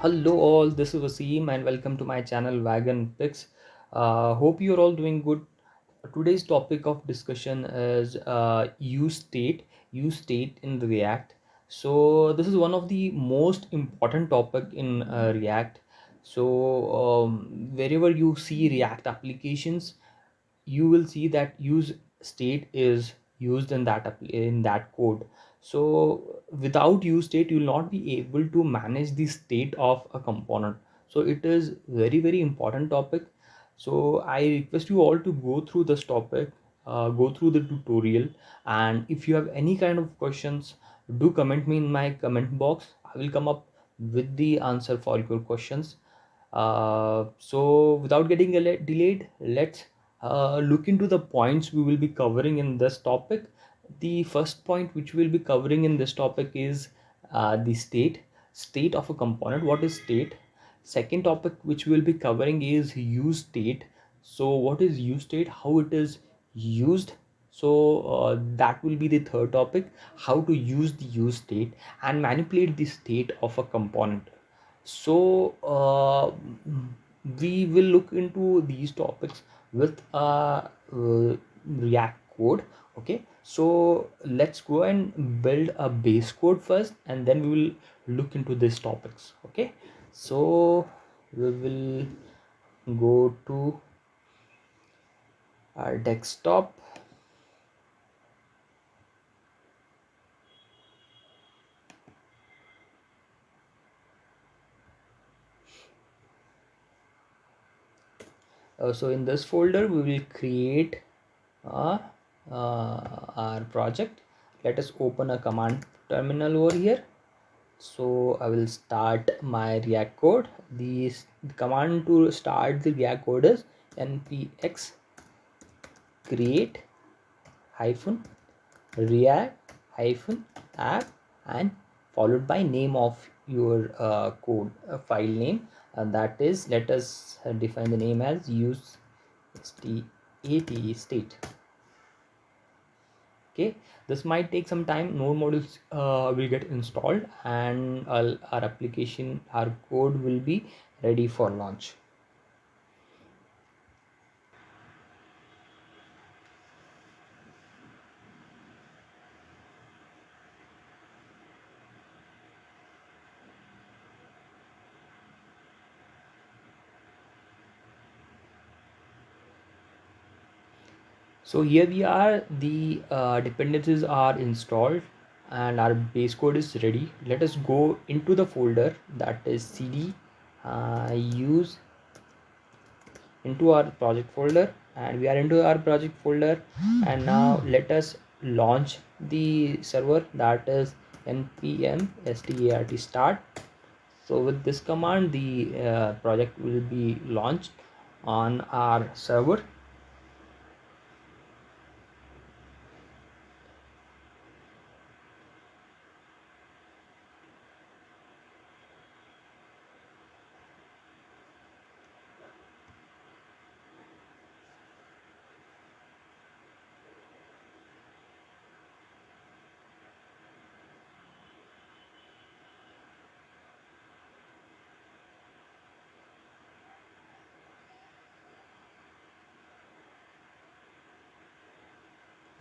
Hello all, this is Wasim and welcome to my channel Wagon Picks. Hope you're all doing good. Today's topic of discussion is use state in React. So this is one of the most important topic in React. So wherever you see React applications, you will see that use state is used in that code. So without use state you will not be able to manage the state of a component. So it is very important topic. So I request you all to go through this topic, go through the tutorial, and if you have any kind of questions, do comment me in my comment box. I will come up with the answer for your questions. So without getting delayed, let's look into the points we will be covering in this topic. The first point which we'll be covering in this topic is the state of a component. What is state? Second topic which we'll be covering is use state. So what is use state, how it is used? So that will be the third topic, how to use the use state and manipulate the state of a component. So we will look into these topics with React code. Okay, so let's go and build a base code first and then we will look into these topics. Okay, so we will go to our desktop. So in this folder we will create uh, our project. Let us open a command terminal over here. So I will start my React code. The command to start the React code is npx create hyphen react hyphen app and followed by name of your code file name, and that is, let us define the name as use state. Okay, this might take some time. Node modules will get installed and our application, our code will be ready for launch. So here we are, the dependencies are installed and our base code is ready. Let us go into the folder, that is cd use into our project folder, and we are into our project folder. And now let us launch the server, that is npm start. So with this command the project will be launched on our server.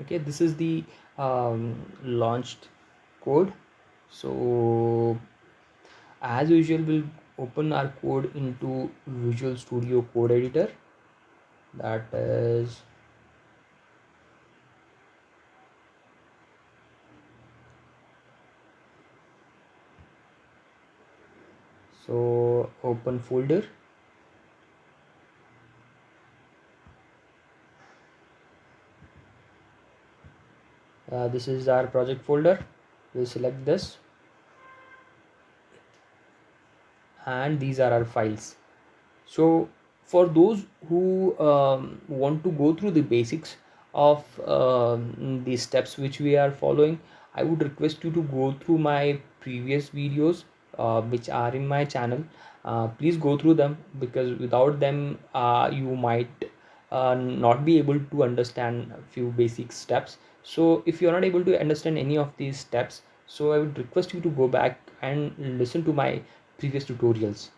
Okay, this is the launched code. So as usual we'll open our code into Visual Studio Code Editor, that is so open folder. This is our project folder. We'll select this and these are our files. So for those who want to go through the basics of the steps which we are following, I would request you to go through my previous videos which are in my channel. Please go through them, because without them you might not be able to understand a few basic steps. So if you are not able to understand any of these steps, so I would request you to go back and listen to my previous tutorials.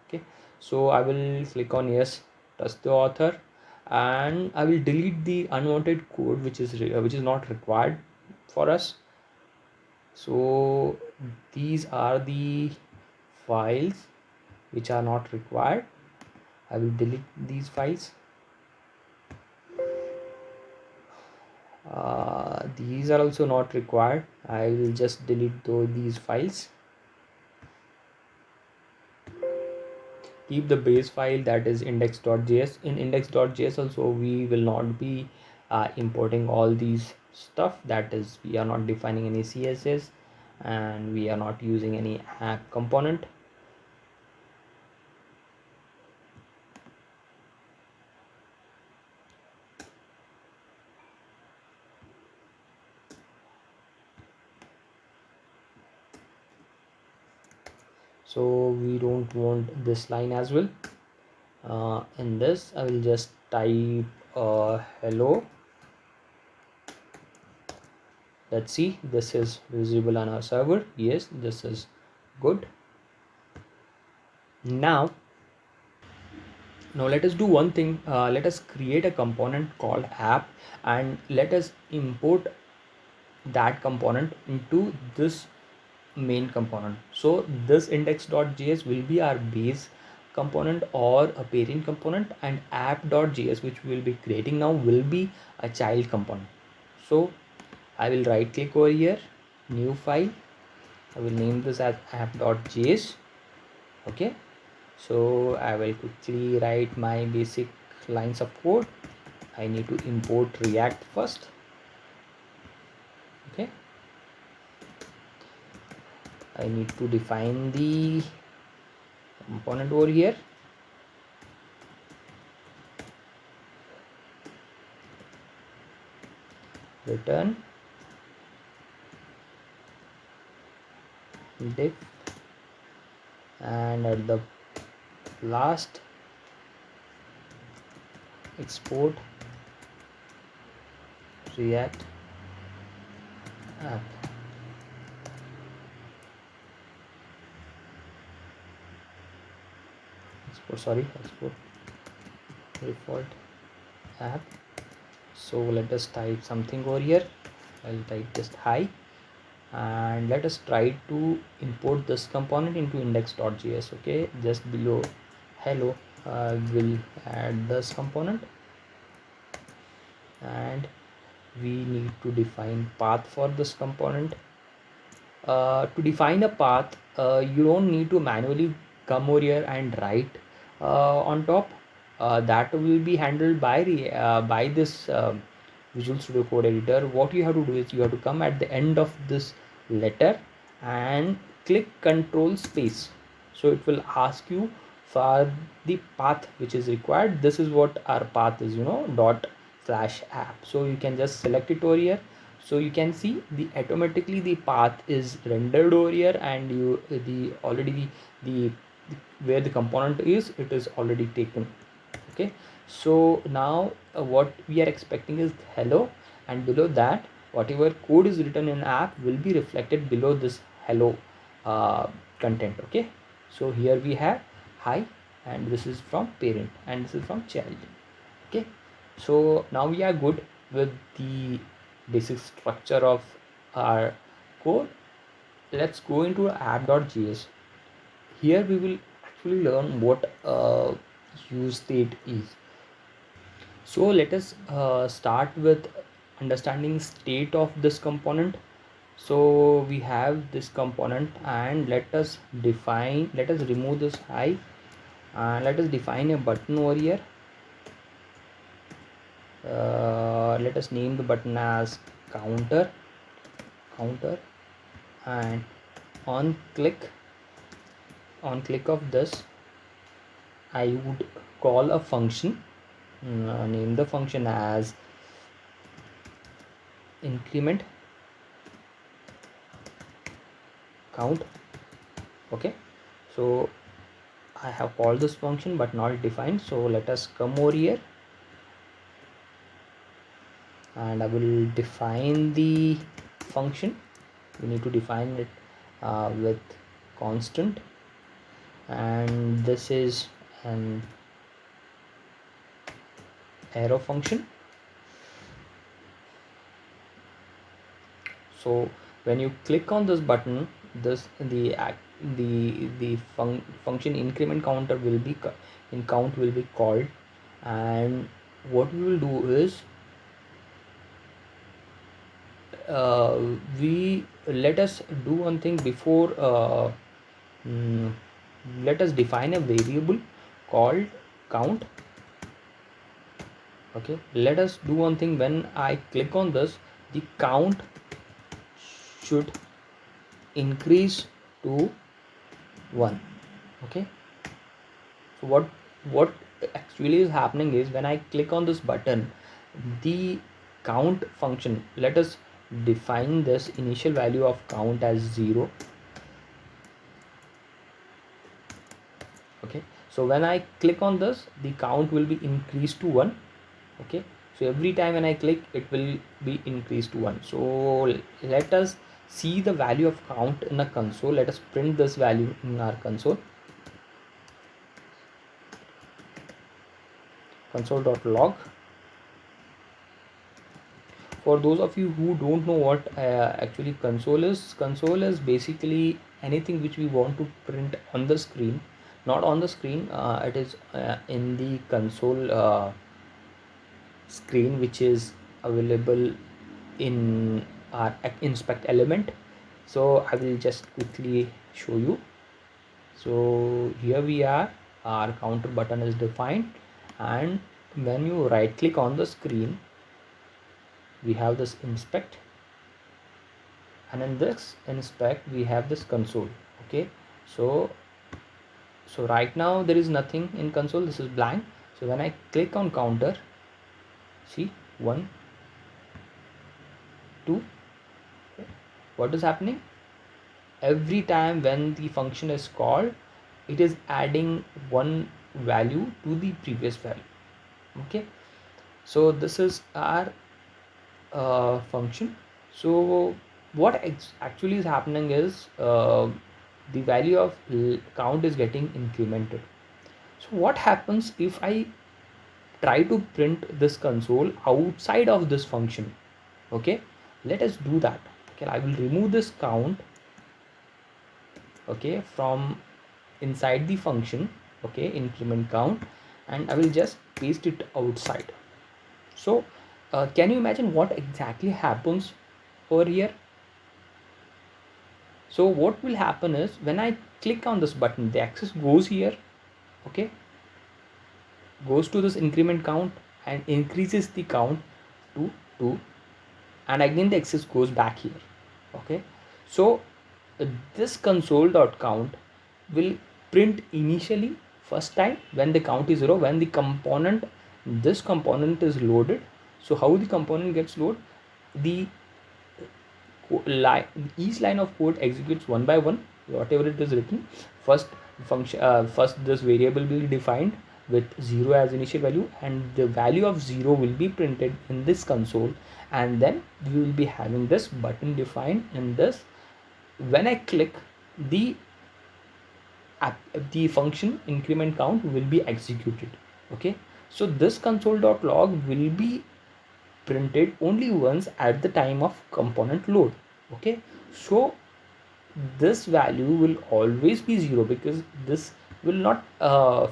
Okay, so I will click on yes, touch the author, and I will delete the unwanted code which is not required for us. So these are the files which are not required. I will delete these files. These are also not required. I will just delete these files. Keep the base file, that is index.js. In index.js also we will not be importing all these stuff, that is we are not defining any css and we are not using any app component. So we don't want this line as well. In this I will just type hello. Let's see, this is visible on our server. Yes, this is good. Now let us do one thing. Let us create a component called app and let us import that component into this main component. So this index.js will be our base component or a parent component, and app.js which we will be creating now will be a child component. So I will right click over here, new file. I will name this as app.js. Okay, so I will quickly write my basic lines of code. I need to import React first. Okay, I need to define the component over here. Return div, and at the last export React app. Export default app. So let us type something over here. I'll type just hi, and let us try to import this component into index.js. Okay, just below hello will add this component, and we need to define path for this component. To define a path, you don't need to manually come over here and write on top. That will be handled by this Visual Studio Code Editor. What you have to do is you have to come at the end of this letter and click Control Space. So it will ask you for the path which is required. This is what our path is, dot slash app. So you can just select it over here. So you can see the automatically the path is rendered over here, and you the already the where the component is, it is already taken. Okay, so now what we are expecting is hello, and below that whatever code is written in app will be reflected below this hello content. Okay, so here we have hi, and this is from parent and this is from child. Okay, so now we are good with the basic structure of our code. Let's go into app.js. Here we will actually learn what useState is. So let us start with understanding state of this component. So we have this component, and let us remove this hi, and let us define a button over here. Let us name the button as counter, and on click of this I would call a function. Name the function as increment count. Okay, so I have called this function but not defined. So let us come over here, and I will define the function. We need to define it with constant. and this is an arrow function. So when you click on this button, this the function increment counter will be in count will be called, and what we will do is uh, we let us do one thing before mm, let us define a variable called count. Okay, let us do one thing. When I click on this, the count should increase to 1. Okay, so what actually is happening is when I click on this button, the count function, let us define this initial value of count as 0. Okay, so when I click on this, the count will be increased to 1. Okay, so every time when I click, it will be increased to 1. So let us see the value of count in a console. Let us print this value in our console.log. For those of you who don't know what actually console is basically anything which we want to print on the screen. Not on the screen, it is in the console screen, which is available in our inspect element. So I will just quickly show you. So here we are, our counter button is defined, and when you right click on the screen, we have this inspect, and in this inspect we have this console. Okay, so right now there is nothing in console, this is blank. So when I click on counter, see 1 2, okay, what is happening? Every time when the function is called, it is adding one value to the previous value. Okay, so this is our function. So what actually is happening is the value of count is getting incremented. So what happens if I try to print this console outside of this function? Okay, let us do that. Okay, I will remove this count, okay, from inside the function, okay, increment count, and I will just paste it outside. So can you imagine what exactly happens over here? So what will happen is when I click on this button, the access goes here, okay, goes to this increment count and increases the count to 2, and again the access goes back here. Okay, so this console.count will print initially first time when the count is 0, when the component, this component is loaded. So how the component gets loaded? The line, each line of code executes one by one whatever it is written. First function, first this variable will be defined with 0 as initial value, and the value of 0 will be printed in this console, and then we will be having this button defined in this. When I click, the the function increment count will be executed. Okay, so this console.log will be printed only once at the time of component load. Okay, so this value will always be 0 because this will not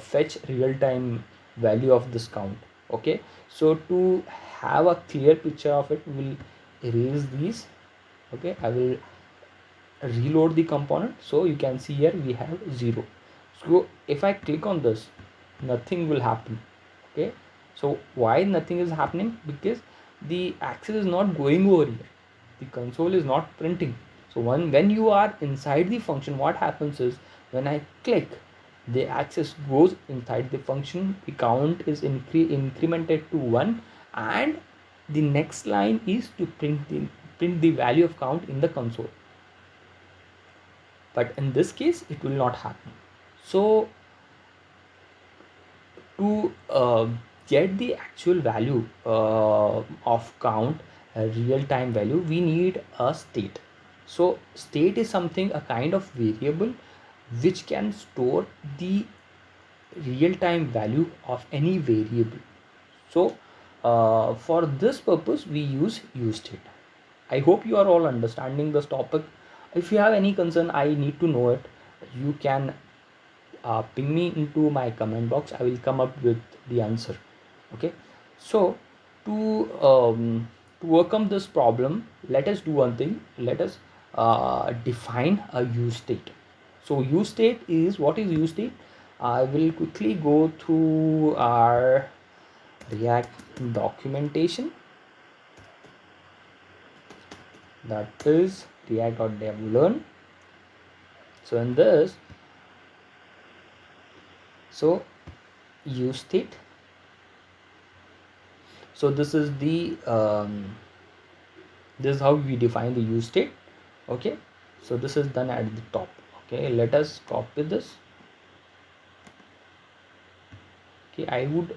fetch real-time value of this count. Okay, so to have a clear picture of it, we will erase these. Okay, I will reload the component, so you can see here we have 0. So if I click on this, nothing will happen. Okay, so why nothing is happening? Because the access is not going over here, the console is not printing. So when you are inside the function, what happens is when I click, the access goes inside the function, the count is incremented to 1, and the next line is to print the value of count in the console. But in this case it will not happen. So to get the actual value of count, a real-time value, we need a state. So state is something, a kind of variable which can store the real-time value of any variable. So for this purpose we use useState. I hope you are all understanding this topic. If you have any concern, I need to know it. You can ping me into my comment box. I will come up with the answer. Okay. So to overcome this problem, let us do one thing. Let us define a use state. So use state is, what is use state? I will quickly go through our React documentation, that is react.dev learn. So in this, so use state, so this is the this is how we define the use state. Okay, so this is done at the top. Okay, let us copy this. Okay, I would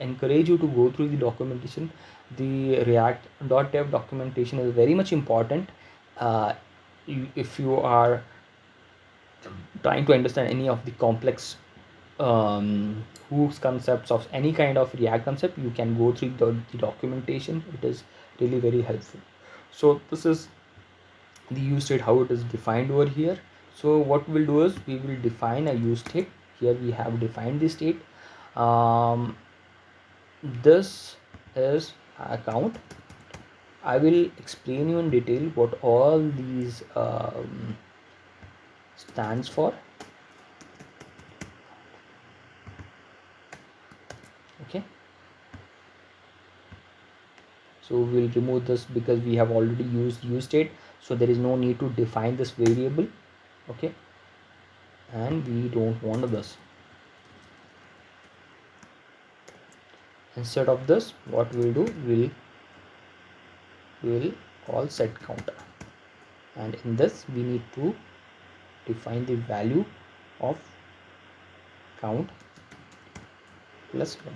encourage you to go through the documentation. The react.dev documentation is very much important. If you are trying to understand any of the complex hooks concepts of any kind of React concept, you can go through the documentation. It is really very helpful. So this is the use state, how it is defined over here. So what we'll do is we will define a use state. Here we have defined the state. This is account. I will explain you in detail what all these stands for. Okay, so we'll remove this because we have already used use state, so there is no need to define this variable. Okay, and we don't want this. Instead of this, what we'll do, we'll call set counter, and in this we need to define the value of count plus 1.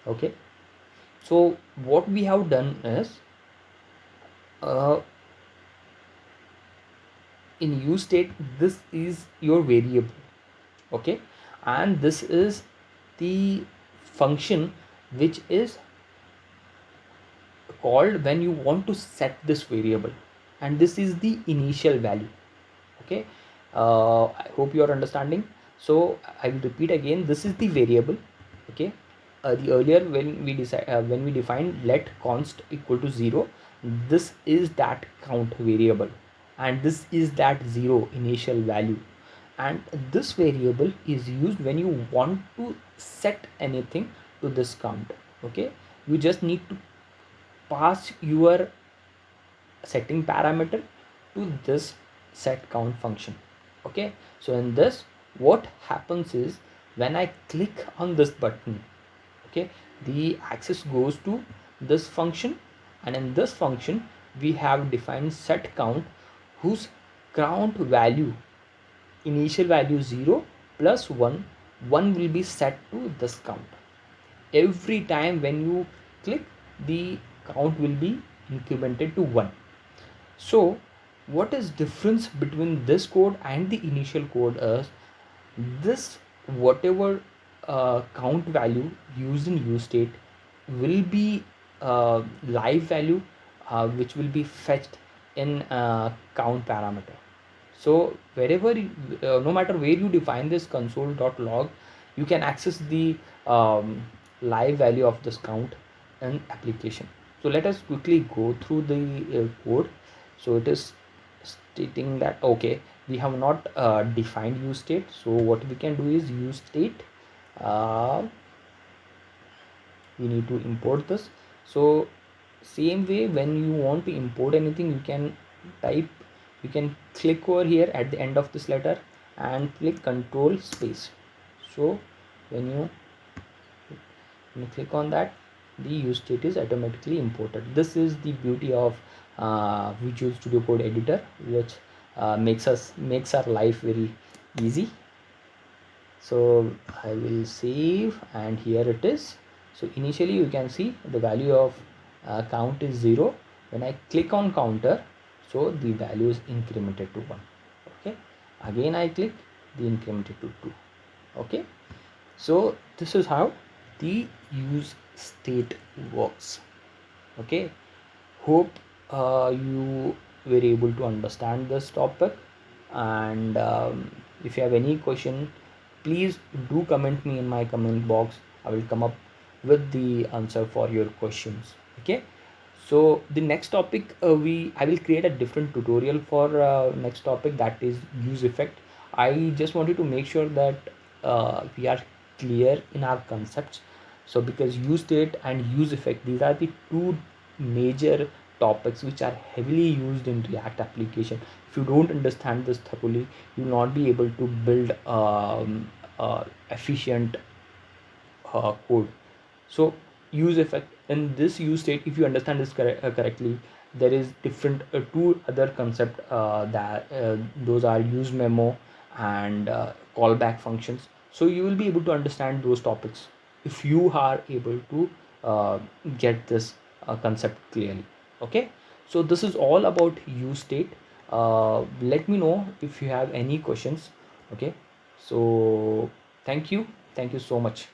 Okay, so what we have done is in use state, this is your variable. Okay, and this is the function which is called when you want to set this variable, and this is the initial value. Okay, I hope you are understanding. So I will repeat again, this is the variable. Okay, the earlier when we defined let const equal to 0, this is that count variable, and this is that 0 initial value, and this variable is used when you want to set anything to this count. Okay, you just need to pass your setting parameter to this set count function. Okay, so in this, what happens is when I click on this button, okay, the access goes to this function, and in this function we have defined set count, whose count value, initial value 0 plus 1 will be set to this count. Every time when you click, the count will be incremented to 1. So what is difference between this code and the initial code is this, whatever count value used in use state will be live value which will be fetched in count parameter. So wherever no matter where you define this console.log, you can access the live value of this count in application. So let us quickly go through the code. So it is stating that, okay, we have not defined use state. So what we can do is use state, we need to import this. So same way, when you want to import anything, you can type, you can click over here at the end of this letter and click control space. So when you click on that, the use state is automatically imported. This is the beauty of Visual Studio Code editor, which makes our life very easy. So I will save, and here it is. So initially you can see the value of count is 0, When I click on counter, so the value is incremented to 1. Okay, again I click, the incremented to 2. Okay, so this is how the use state works. Okay, hope you were able to understand this topic, and if you have any question, please do comment me in my comment box. I will come up with the answer for your questions. Okay, so the next topic, I will create a different tutorial for next topic, that is use effect. I just wanted to make sure that we are clear in our concepts. So because use state and use effect, these are the two major topics which are heavily used in React application. If you don't understand this thoroughly, you will not be able to build efficient code. So use effect in this use state, if you understand this correctly, there is different two other concept, that those are use memo and callback functions. So you will be able to understand those topics if you are able to get this concept clearly. Okay, so this is all about use state. Let me know if you have any questions. Okay, so thank you so much.